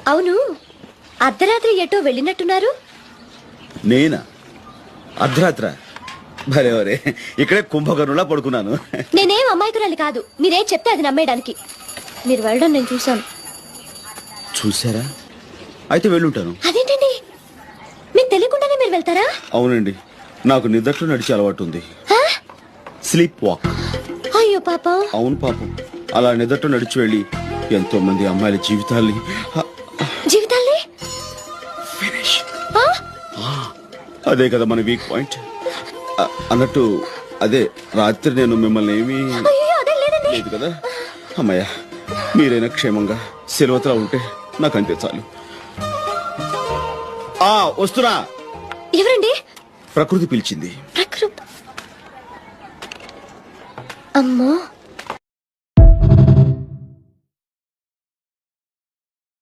అవును, అర్ధరాత్రి ఎటో వెళ్ళినట్టున్నారు. నేనా? అర్ధరాత్ర? భలేవరే, ఇక్కడే కుంభకర్ణులా పడుకున్నాను. నేనేం అమాయకురాలి కాదు, మీరేం చెప్తే అది నమ్మేయడానికి. మీరు వెళ్ళడం నేను చూశాను. చూసారా? అయితే వెళ్ళుంటాను. అదేంటండి, మీకు తెలియకుండానే మీరు వెళ్తారా? అవునండి, నాకు నిద్రలో నడిచే అలవాటు ఉంది. ఆ? Sleep walk. అయ్యో పాపం. అవును పాపం, అలా నిద్రలో నడిచి వెళ్ళి ఎంతో మంది అమ్మాయిల జీవితాల్ని జీవితాల్ని ఫినిష్. ఆ? అదే కదా మన వీక్ పాయింట్. అన్నట్టు అదే రాత్రి నేను మిమ్మల్ని ఏమీ అయ్యో, అదే లేదండి. లేదు కదా. అమ్మయ్య, మీరైనా క్షేమంగా సెలవుతలా ఉంటే నాకంతే చాలు. వస్తున్నా. ఎవరండి? ప్రకృతి పిలిచింది. అమ్మో,